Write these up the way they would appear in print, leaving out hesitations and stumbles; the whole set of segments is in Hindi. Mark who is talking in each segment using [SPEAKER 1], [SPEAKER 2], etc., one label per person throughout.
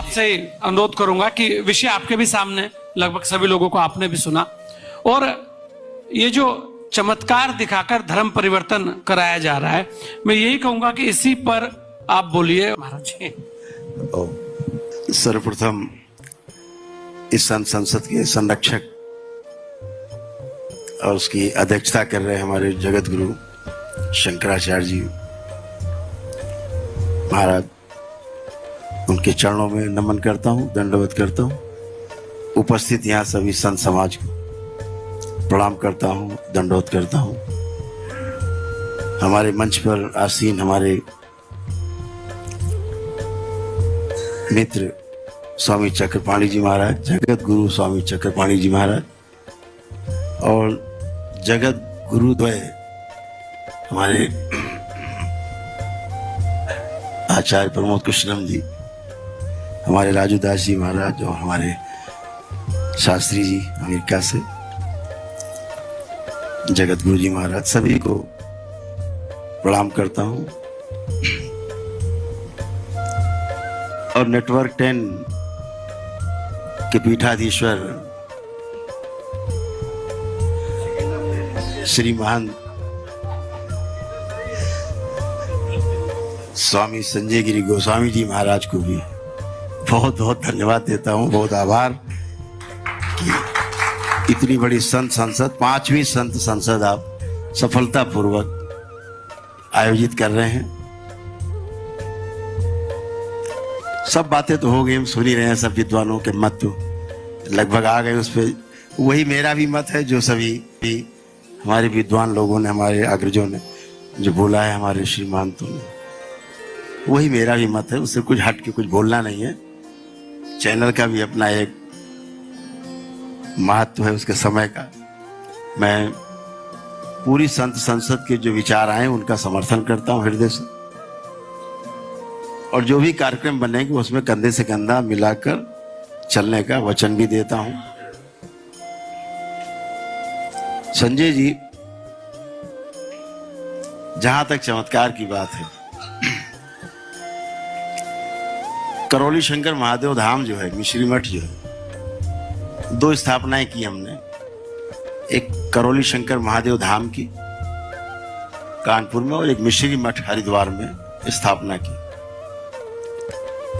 [SPEAKER 1] से अनुरोध करूंगा कि विषय आपके भी सामने, लगभग सभी लोगों को आपने भी सुना, और ये जो चमत्कार दिखाकर धर्म परिवर्तन कराया जा रहा है, मैं यही कहूंगा कि इसी पर आप बोलिए महाराज जी।
[SPEAKER 2] सर्वप्रथम इस संसद के संरक्षक और उसकी अध्यक्षता कर रहे हमारे जगत गुरु शंकराचार्य जी महाराज, उनके चरणों में नमन करता हूँ, दंडवत करता हूँ। उपस्थित यहाँ सभी संत समाज को प्रणाम करता हूँ, दंडवत करता हूँ। हमारे मंच पर आसीन हमारे मित्र स्वामी चक्रपाणी जी महाराज, जगत गुरु स्वामी चक्रपाणी जी महाराज, और जगत गुरुद्वय हमारे आचार्य प्रमोद कृष्णम जी, हमारे राजू दास जी महाराज, और हमारे शास्त्री जी अमेरिका से, जगत गुरु जी महाराज, सभी को प्रणाम करता हूं। और नेटवर्क 10 के पीठाधीश्वर श्री महान स्वामी संजय गिरी गोस्वामी जी महाराज को भी बहुत बहुत धन्यवाद देता हूं, बहुत आभार कि इतनी बड़ी संत संसद, 5वीं संत संसद आप सफलतापूर्वक आयोजित कर रहे हैं। सब बातें तो हो गई, हम सुन ही रहे हैं, सब विद्वानों के मत तो लगभग आ गए उस पर। वही मेरा भी मत है जो सभी भी हमारे विद्वान लोगों ने, हमारे अग्रजों ने जो बोला है, हमारे श्रीमानतों ने, वही मेरा भी मत है। उससे कुछ हट के कुछ बोलना नहीं है। चैनल का भी अपना एक महत्व है, उसके समय का। मैं पूरी संत संसद के जो विचार आए उनका समर्थन करता हूं हृदय से, और जो भी कार्यक्रम बनेंगे उसमें कंधे से कंधा मिलाकर चलने का वचन भी देता हूं। संजय जी, जहां तक चमत्कार की बात है, करौली शंकर महादेव धाम जो है, मिश्री मठ जो है, 2 स्थापनाएं की हमने। एक करौली शंकर महादेव धाम की कानपुर में, और एक मिश्री मठ हरिद्वार में स्थापना की।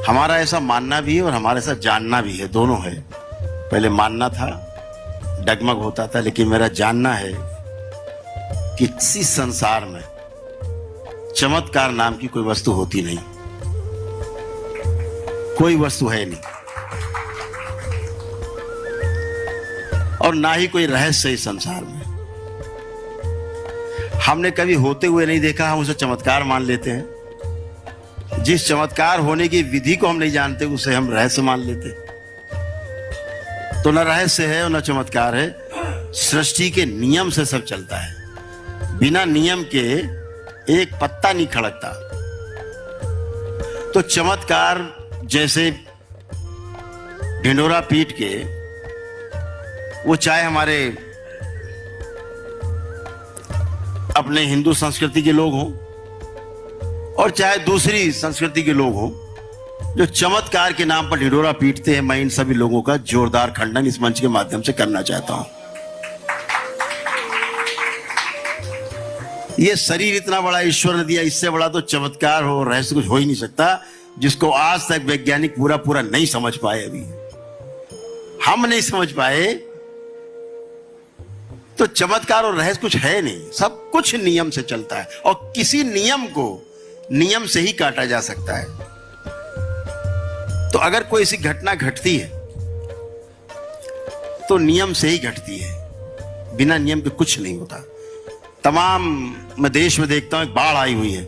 [SPEAKER 2] हमारा ऐसा मानना भी है और हमारा ऐसा जानना भी है, दोनों है। पहले मानना था, डगमग होता था, लेकिन मेरा जानना है कि किसी संसार में चमत्कार नाम की कोई वस्तु होती नहीं, कोई वस्तु है नहीं, और ना ही कोई रहस्य इस संसार में। हमने कभी होते हुए नहीं देखा, हम उसे चमत्कार मान लेते हैं। जिस चमत्कार होने की विधि को हम नहीं जानते उसे हम रहस्य मान लेते। तो न रहस्य है और न चमत्कार है, सृष्टि के नियम से सब चलता है। बिना नियम के एक पत्ता नहीं खड़कता। तो चमत्कार जैसे ढिंडोरा पीट के, वो चाहे हमारे अपने हिंदू संस्कृति के लोग हों और चाहे दूसरी संस्कृति के लोग हों, जो चमत्कार के नाम पर ढिंडोरा पीटते हैं, मैं इन सभी लोगों का जोरदार खंडन इस मंच के माध्यम से करना चाहता हूं। ये शरीर इतना बड़ा ईश्वर ने दिया, इससे बड़ा तो चमत्कार हो, रहस्य कुछ हो ही नहीं सकता, जिसको आज तक वैज्ञानिक पूरा पूरा नहीं समझ पाए। अभी हम नहीं समझ पाए। तो चमत्कार और रहस्य कुछ है नहीं, सब कुछ नियम से चलता है, और किसी नियम को नियम से ही काटा जा सकता है। तो अगर कोई ऐसी घटना घटती है तो नियम से ही घटती है, बिना नियम के कुछ नहीं होता। तमाम मैं देश में देखता हूं, एक बाढ़ आई हुई है।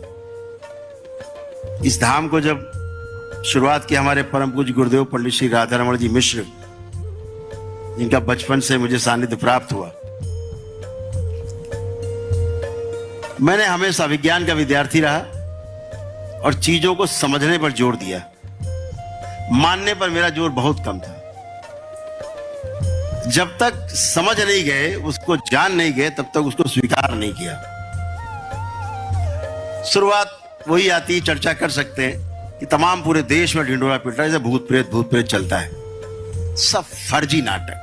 [SPEAKER 2] इस धाम को जब शुरुआत की हमारे परम पूज्य गुरुदेव पंडित श्री राधारमण जी मिश्र, जिनका बचपन से मुझे सानिध्य प्राप्त हुआ, मैंने हमेशा विज्ञान का विद्यार्थी रहा और चीजों को समझने पर जोर दिया, मानने पर मेरा जोर बहुत कम था। जब तक समझ नहीं गए, उसको जान नहीं गए, तब तक उसको स्वीकार नहीं किया। शुरुआत वही आती, चर्चा कर सकते हैं कि तमाम पूरे देश में ढिंडोरा पिट रहा है, जैसे भूत प्रेत चलता है। सब फर्जी नाटक।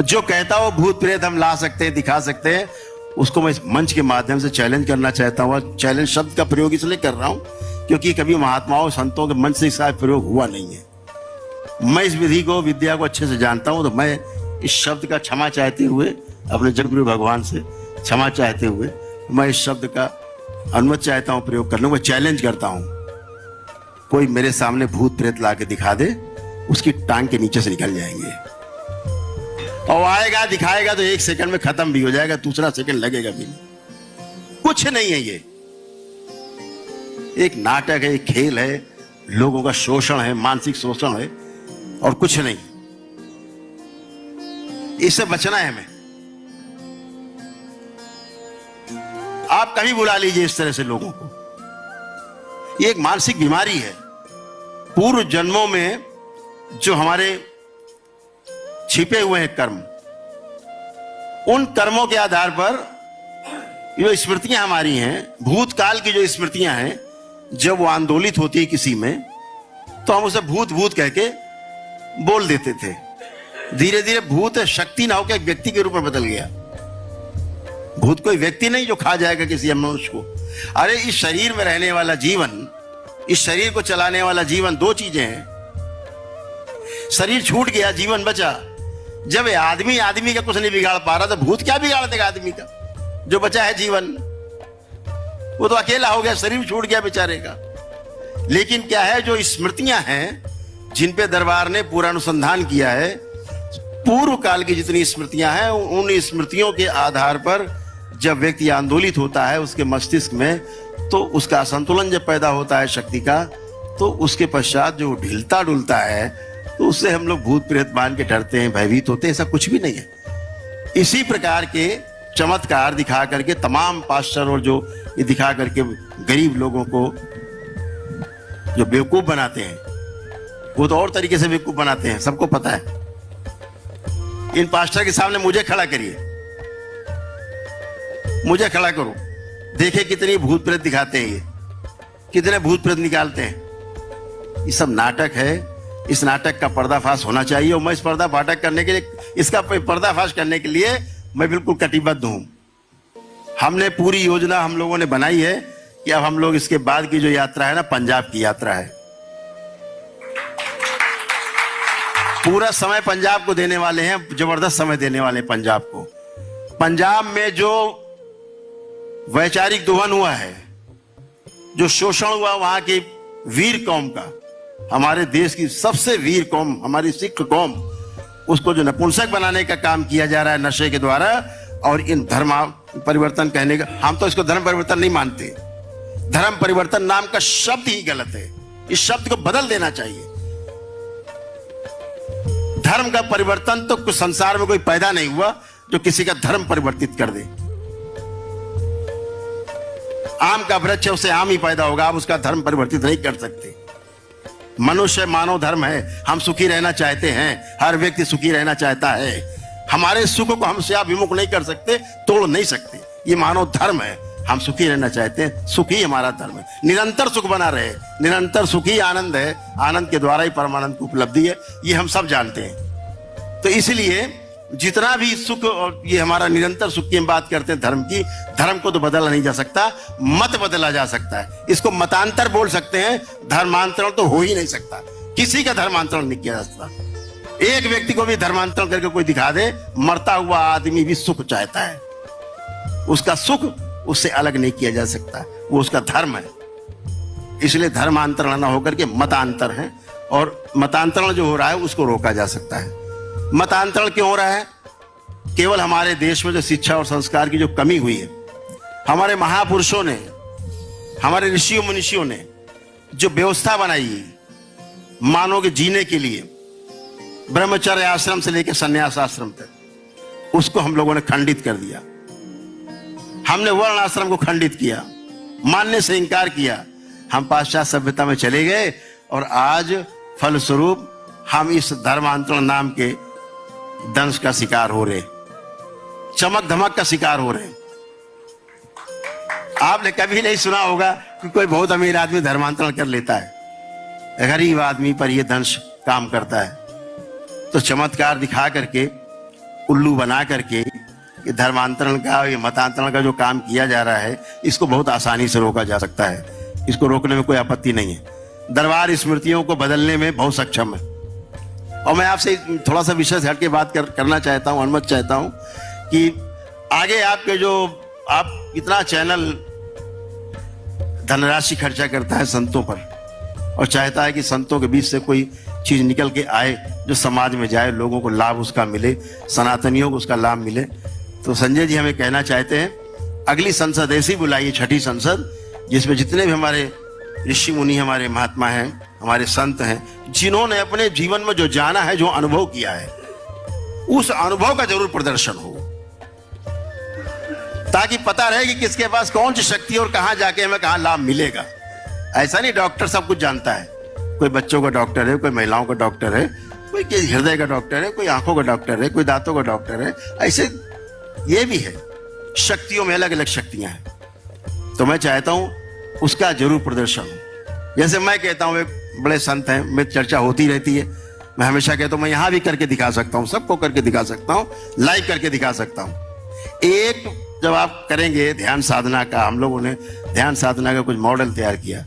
[SPEAKER 2] जो कहता हो भूत प्रेत हम ला सकते हैं, दिखा सकते हैं, उसको मैं इस मंच के माध्यम से चैलेंज करना चाहता हूँ। चैलेंज शब्द का प्रयोग इसलिए कर रहा हूं क्योंकि कभी महात्माओं संतों के मंच से इसका प्रयोग हुआ नहीं है। मैं इस विद्या को अच्छे से जानता हूं, तो मैं इस शब्द का क्षमा चाहते हुए, अपने जगतगुरु भगवान से क्षमा चाहते हुए, मैं इस शब्द का अनुमति चाहता हूं प्रयोग करने को। चैलेंज करता हूं, कोई मेरे सामने भूत प्रेत ला के दिखा दे, उसकी टांग के नीचे से निकल जाएंगे। और आएगा दिखाएगा तो 1 सेकंड में खत्म भी हो जाएगा, दूसरा सेकंड लगेगा भी नहीं। कुछ नहीं है, ये एक नाटक है, एक खेल है, लोगों का शोषण है, मानसिक शोषण है, और कुछ नहीं। इससे बचना है हमें। आप कभी बुला लीजिए इस तरह से लोगों को, ये एक मानसिक बीमारी है। पूर्व जन्मों में जो हमारे छिपे हुए हैं कर्म, उन कर्मों के आधार पर जो स्मृतियां हमारी हैं, भूतकाल की जो स्मृतियां हैं, जब वो आंदोलित होती है किसी में, तो हम उसे भूत भूत कह के बोल देते थे। धीरे धीरे भूत शक्ति ना होकर एक व्यक्ति के रूप में बदल गया। भूत कोई व्यक्ति नहीं जो खा जाएगा किसी मनुष्य को। अरे इस शरीर में रहने वाला जीवन, इस शरीर को चलाने वाला जीवन, 2 चीजें हैं। शरीर छूट गया, जीवन बचा। जब आदमी का कुछ नहीं बिगाड़ पा रहा, तो भूत क्या बिगाड़ देगा आदमी का? जो बचा है जीवन, वो तो अकेला हो गया, शरीर छूट गया बेचारे का। लेकिन क्या है, जो स्मृतियां हैं, जिन पे दरबार ने पूरा अनुसंधान किया है, पूर्व काल की जितनी स्मृतियां हैं, उन स्मृतियों के आधार पर जब व्यक्ति आंदोलित होता है उसके मस्तिष्क में, तो उसका असंतुलन जब पैदा होता है शक्ति का, तो उसके पश्चात जो ढिलता डुलता है, तो उससे हम लोग भूत प्रेत मान के डरते हैं, भयभीत होते हैं। ऐसा कुछ भी नहीं है। इसी प्रकार के चमत्कार दिखा करके तमाम पास्टर और जो ये दिखा करके गरीब लोगों को जो बेवकूफ बनाते हैं, वो तो और तरीके से बेवकूफ बनाते हैं, सबको पता है। इन पास्टर के सामने मुझे खड़ा करिए, मुझे खड़ा करो, देखे कितनी भूत प्रेत दिखाते हैं, ये कितने भूत प्रेत निकालते हैं। ये सब नाटक है। इस नाटक का पर्दाफाश होना चाहिए, और मैं इस पर्दाफाश करने के लिए, इसका पर्दाफाश करने के लिए मैं बिल्कुल कटिबद्ध हूं। हमने पूरी योजना हम लोगों ने बनाई है कि अब हम लोग इसके बाद की जो यात्रा है ना, पंजाब की यात्रा है। पूरा समय पंजाब को देने वाले हैं, जबरदस्त समय देने वाले हैं पंजाब को। पंजाब में जो वैचारिक दोहन हुआ है, जो शोषण हुआ वहां की वीर कौम का, हमारे देश की सबसे वीर कौम, हमारी सिख कौम, उसको जो नपुंसक बनाने का काम किया जा रहा है नशे के द्वारा, और इन धर्म परिवर्तन कहने का, हम तो इसको धर्म परिवर्तन नहीं मानते। धर्म परिवर्तन नाम का शब्द ही गलत है। इस शब्द को बदल देना चाहिए। धर्म का परिवर्तन तो कुछ संसार में कोई पैदा नहीं हुआ जो किसी का धर्म परिवर्तित कर दे। आम का वृक्ष है, उससे आम ही पैदा होगा, आप उसका धर्म परिवर्तित नहीं कर सकते। मनुष्य मानव धर्म है, हम सुखी रहना चाहते हैं, हर व्यक्ति सुखी रहना चाहता है। हमारे सुख को हम से आप विमुख नहीं कर सकते, तोड़ नहीं सकते। ये मानव धर्म है, हम सुखी रहना चाहते हैं, सुख ही हमारा धर्म है। निरंतर सुख बना रहे, निरंतर सुख ही आनंद है, आनंद के द्वारा ही परमानंद की उपलब्धि है, ये हम सब जानते हैं। तो इसलिए जितना भी सुख, और ये हमारा निरंतर सुख की हम बात करते हैं धर्म की, धर्म को तो बदला नहीं जा सकता, मत बदला जा सकता है। इसको मतांतर बोल सकते हैं, धर्मांतरण तो हो ही नहीं सकता। किसी का धर्मांतरण नहीं किया जा सकता। एक व्यक्ति को भी धर्मांतरण करके कोई दिखा दे, मरता हुआ आदमी भी सुख चाहता है, उसका सुख उससे अलग नहीं किया जा सकता, वो उसका धर्म है। इसलिए धर्मांतरण न होकर के मतांतर है, और मतांतरण जो हो रहा है उसको रोका जा सकता है। मतांतरण क्यों हो रहा है? केवल हमारे देश में जो शिक्षा और संस्कार की जो कमी हुई है, हमारे महापुरुषों ने, हमारे ऋषियों मुनिषियों ने जो व्यवस्था बनाई मानव के जीने के लिए, ब्रह्मचर्य आश्रम से लेकर संन्यास आश्रम तक, उसको हम लोगों ने खंडित कर दिया। हमने वर्ण आश्रम को खंडित किया, मानने से इंकार किया। हम पाश्चात्य सभ्यता में चले गए, और आज फलस्वरूप हम इस धर्मांतरण नाम के दंश का शिकार हो रहे, चमक धमक का शिकार हो रहे। आपने कभी नहीं सुना होगा कि कोई बहुत अमीर आदमी धर्मांतरण कर लेता है, गरीब आदमी पर यह दंश काम करता है। तो चमत्कार दिखा करके, उल्लू बना करके ये धर्मांतरण का, ये मतांतरण का जो काम किया जा रहा है, इसको बहुत आसानी से रोका जा सकता है। इसको रोकने में कोई आपत्ति नहीं है। दरबार स्मृतियों को बदलने में बहुत सक्षम है। और मैं आपसे थोड़ा सा विषय से हट के बात करना चाहता हूँ, अनुमति चाहता हूँ कि आगे आपके जो आप इतना चैनल धनराशि खर्चा करता है संतों पर और चाहता है कि संतों के बीच से कोई चीज निकल के आए जो समाज में जाए, लोगों को लाभ उसका मिले, सनातनियों को उसका लाभ मिले। तो संजय जी हमें कहना चाहते हैं, अगली संसद ऐसी बुलाइए, छठी संसद, जिसमें जितने भी हमारे ऋषि मुनि, हमारे महात्मा हैं, हमारे संत हैं, जिन्होंने अपने जीवन में जो जाना है, जो अनुभव किया है, उस अनुभव का जरूर प्रदर्शन हो, ताकि पता रहे कि किसके पास कौन सी शक्ति और कहां जाके हमें कहां लाभ मिलेगा। ऐसा नहीं डॉक्टर सब कुछ जानता है, कोई बच्चों का डॉक्टर है, कोई महिलाओं का डॉक्टर है, कोई हृदय का डॉक्टर है, कोई आंखों का डॉक्टर है, कोई दांतों का डॉक्टर है। ऐसे ये भी है, शक्तियों में अलग अलग शक्तियां हैं। तो मैं चाहता हूं उसका जरूर प्रदर्शन हो। जैसे मैं कहता हूं, एक बड़े संत हैं, मेरी चर्चा होती रहती है, मैं हमेशा कहता हूं मैं यहां भी करके दिखा सकता हूं, सबको करके दिखा सकता हूं, लाइव करके दिखा सकता हूं। एक जब आप करेंगे ध्यान साधना का, हम लोगों ने ध्यान साधना का कुछ मॉडल तैयार किया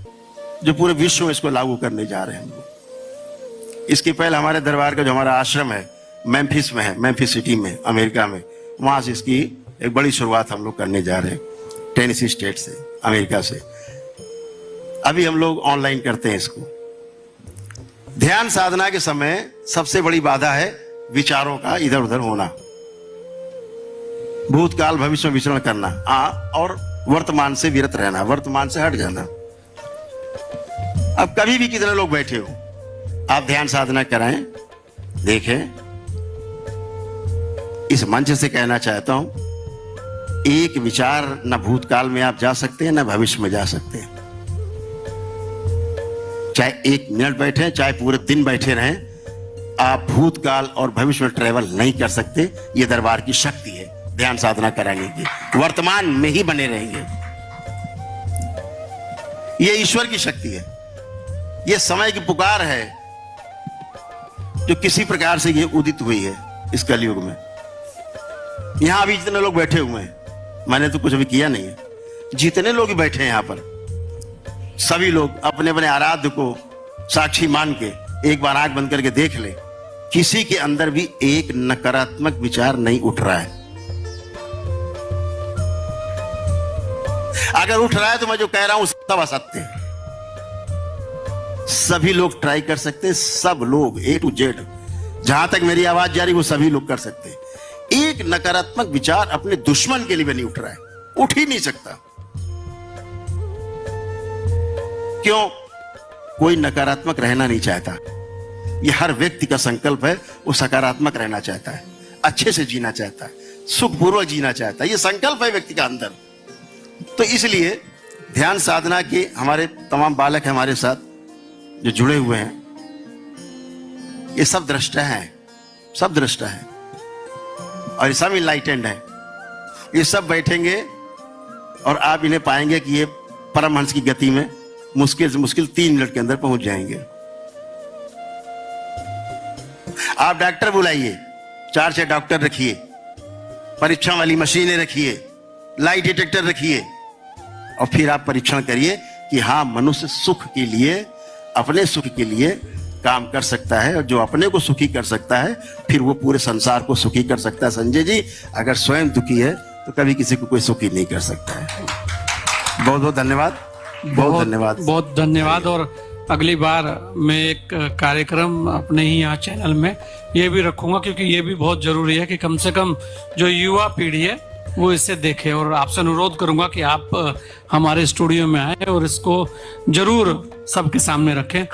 [SPEAKER 2] जो पूरे विश्व में इसको लागू करने जा रहे हैं हम लोग। इसके पहले हमारे दरबार का जो हमारा आश्रम है मेम्फिस में है, मेम्फिस सिटी में, अमेरिका में, वहां से इसकी एक बड़ी शुरुआत हम लोग करने जा रहे हैं, टेनेसी स्टेट से, अमेरिका से। अभी हम लोग ऑनलाइन करते हैं इसको। ध्यान साधना के समय सबसे बड़ी बाधा है विचारों का इधर उधर होना, भूतकाल भविष्य में विचरण करना, और वर्तमान से विरत रहना, वर्तमान से हट जाना। अब कभी भी कितने लोग बैठे हो, आप ध्यान साधना कराएं, देखें। इस मंच से कहना चाहता हूं, एक विचार न भूतकाल में आप जा सकते हैं, न भविष्य में जा सकते हैं। चाहे 1 मिनट बैठे, चाहे पूरे दिन बैठे रहें, आप भूतकाल और भविष्य में ट्रेवल नहीं कर सकते। यह दरबार की शक्ति है ध्यान साधना कराने की। वर्तमान में ही बने रहेंगे, यह ईश्वर की शक्ति है, यह समय की पुकार है जो किसी प्रकार से ये उदित हुई है इस कलयुग में। यहां अभी जितने लोग बैठे हुए हैं, मैंने तो कुछ अभी किया नहीं है, जितने लोग बैठे हैं यहां पर, सभी लोग अपने अपने आराध्य को साक्षी मान के एक बार आंख बंद करके देख ले, किसी के अंदर भी एक नकारात्मक विचार नहीं उठ रहा है। अगर उठ रहा है तो मैं जो कह रहा हूं सब असत्य है। सभी लोग ट्राई कर सकते हैं, सब लोग A to Z, जहां तक मेरी आवाज जा रही वो सभी लोग कर सकते हैं। एक नकारात्मक विचार अपने दुश्मन के लिए भी नहीं उठ रहा है, उठ ही नहीं सकता। क्यों? कोई नकारात्मक रहना नहीं चाहता। यह हर व्यक्ति का संकल्प है, वो सकारात्मक रहना चाहता है, अच्छे से जीना चाहता है, सुखपूर्वक जीना चाहता है। यह संकल्प है व्यक्ति का अंदर। तो इसलिए ध्यान साधना के हमारे तमाम बालक हमारे साथ जो जुड़े हुए हैं, ये सब दृष्टा हैं, सब दृष्टा हैं, और ये सब इनलाइटेंड हैं। ये सब बैठेंगे और आप इन्हें पाएंगे कि ये परमहंस की गति में मुश्किल से मुश्किल 3 मिनट के अंदर पहुंच जाएंगे। आप डॉक्टर बुलाइए, 4-6 डॉक्टर रखिए, परीक्षण वाली मशीनें रखिए, लाइट डिटेक्टर रखिए, और फिर आप परीक्षण करिए कि हाँ, मनुष्य सुख के लिए, अपने सुख के लिए काम कर सकता है, और जो अपने को सुखी कर सकता है फिर वो पूरे संसार को सुखी कर सकता है। संजय जी, अगर स्वयं दुखी है तो कभी किसी को कोई सुखी नहीं कर सकता है। बहुत बहुत धन्यवाद, बहुत धन्यवाद,
[SPEAKER 1] बहुत धन्यवाद। और अगली बार मैं एक कार्यक्रम अपने ही यहाँ चैनल में ये भी रखूंगा, क्योंकि ये भी बहुत जरूरी है कि कम से कम जो युवा पीढ़ी है वो इसे देखे। और आपसे अनुरोध करूंगा कि आप हमारे स्टूडियो में आए और इसको जरूर सबके सामने रखें।